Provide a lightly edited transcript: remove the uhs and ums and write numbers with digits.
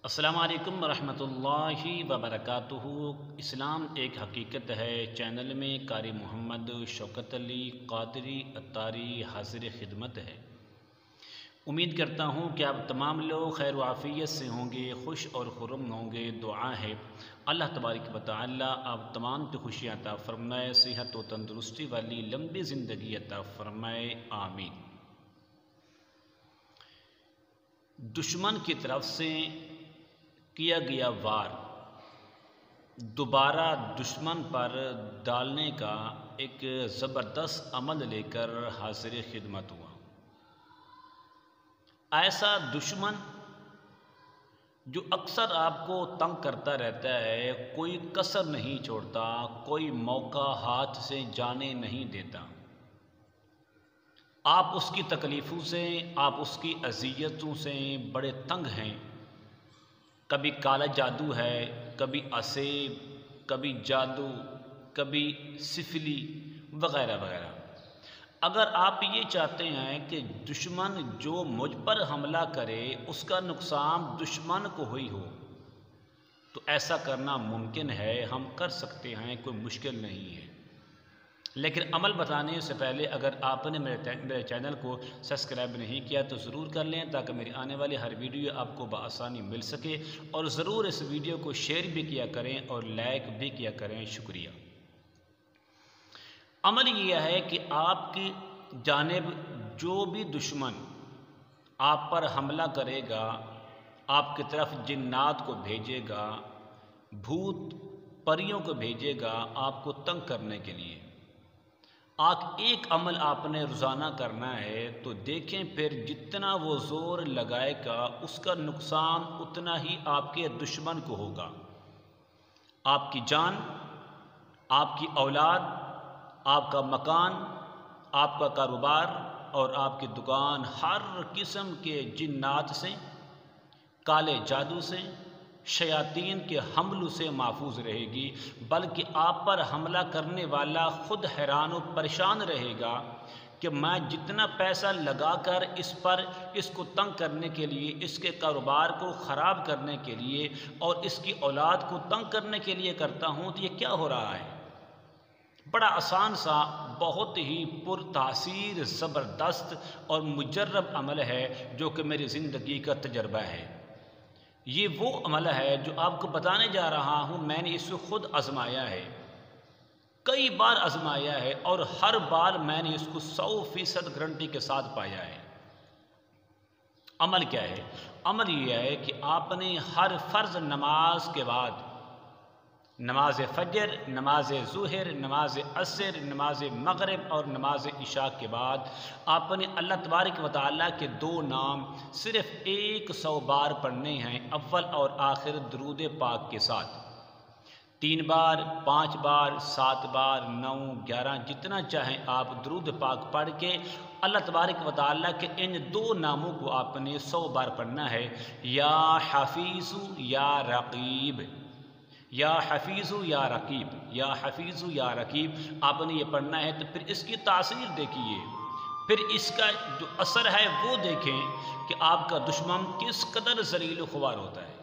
السلام علیکم ورحمۃ اللہ وبرکاتہ۔ اسلام ایک حقیقت ہے چینل میں قاری محمد شوکت علی قادری اتاری حاضر خدمت ہے۔ امید کرتا ہوں کہ آپ تمام لوگ خیر و عافیت سے ہوں گے، خوش اور خرم ہوں گے۔ دعا ہے اللہ تبارک و تعالی آپ تمام کی خوشیاں عطا فرمائے، صحت و تندرستی والی لمبی زندگی عطا فرمائے، آمین۔ دشمن کی طرف سے کیا گیا وار دوبارہ دشمن پر ڈالنے کا ایک زبردست عمل لے کر حاضر خدمت ہوا۔ ایسا دشمن جو اکثر آپ کو تنگ کرتا رہتا ہے، کوئی کسر نہیں چھوڑتا، کوئی موقع ہاتھ سے جانے نہیں دیتا۔ آپ اس کی تکلیفوں سے، آپ اس کی اذیتوں سے بڑے تنگ ہیں۔ کبھی کالا جادو ہے، کبھی اسیب، کبھی جادو، کبھی سفلی وغیرہ وغیرہ۔ اگر آپ یہ چاہتے ہیں کہ دشمن جو مجھ پر حملہ کرے اس کا نقصان دشمن کو ہوئی ہو، تو ایسا کرنا ممکن ہے، ہم کر سکتے ہیں، کوئی مشکل نہیں ہے۔ لیکن عمل بتانے سے پہلے اگر آپ نے میرے چینل کو سبسکرائب نہیں کیا تو ضرور کر لیں، تاکہ میری آنے والی ہر ویڈیو آپ کو بآسانی مل سکے، اور ضرور اس ویڈیو کو شیئر بھی کیا کریں اور لائک بھی کیا کریں۔ شکریہ۔ عمل یہ ہے کہ آپ کی جانب جو بھی دشمن آپ پر حملہ کرے گا، آپ کی طرف جنات کو بھیجے گا، بھوت پریوں کو بھیجے گا آپ کو تنگ کرنے کے لیے، ایک عمل آپ نے روزانہ کرنا ہے، تو دیکھیں پھر جتنا وہ زور لگائے گا اس کا نقصان اتنا ہی آپ کے دشمن کو ہوگا۔ آپ کی جان، آپ کی اولاد، آپ کا مکان، آپ کا کاروبار اور آپ کی دکان ہر قسم کے جنات سے، کالے جادو سے، شیاطین کے حملوں سے محفوظ رہے گی، بلکہ آپ پر حملہ کرنے والا خود حیران و پریشان رہے گا کہ میں جتنا پیسہ لگا کر اس کو تنگ کرنے کے لیے، اس کے کاروبار کو خراب کرنے کے لیے اور اس کی اولاد کو تنگ کرنے کے لیے کرتا ہوں، تو یہ کیا ہو رہا ہے؟ بڑا آسان سا، بہت ہی پر تاثیر، زبردست اور مجرب عمل ہے جو کہ میری زندگی کا تجربہ ہے۔ یہ وہ عمل ہے جو آپ کو بتانے جا رہا ہوں، میں نے اس کو خود آزمایا ہے، کئی بار آزمایا ہے، اور ہر بار میں نے اس کو 100% گارنٹی کے ساتھ پایا ہے۔ عمل کیا ہے؟ عمل یہ ہے کہ آپ نے ہر فرض نماز کے بعد، نماز فجر، نماز ظہر، نماز عصر، نماز مغرب اور نماز عشاء کے بعد آپ نے اللہ تبارک و تعالیٰ کے 2 نام صرف 100 بار پڑھنے ہیں، اول اور آخر درود پاک کے ساتھ، 3 بار، 5 بار، 7 بار، 9، 11، جتنا چاہیں آپ درود پاک پڑھ کے اللہ تبارک و تعالیٰ کے ان 2 ناموں کو آپ نے 100 بار پڑھنا ہے۔ یا حفیظ یا رقیب، یا حفیظ یا رقیب، یا حفیظ یا رقیب آپ نے یہ پڑھنا ہے۔ تو پھر اس کی تاثیر دیکھیے، پھر اس کا جو اثر ہے وہ دیکھیں کہ آپ کا دشمن کس قدر ذلیل و خوار ہوتا ہے۔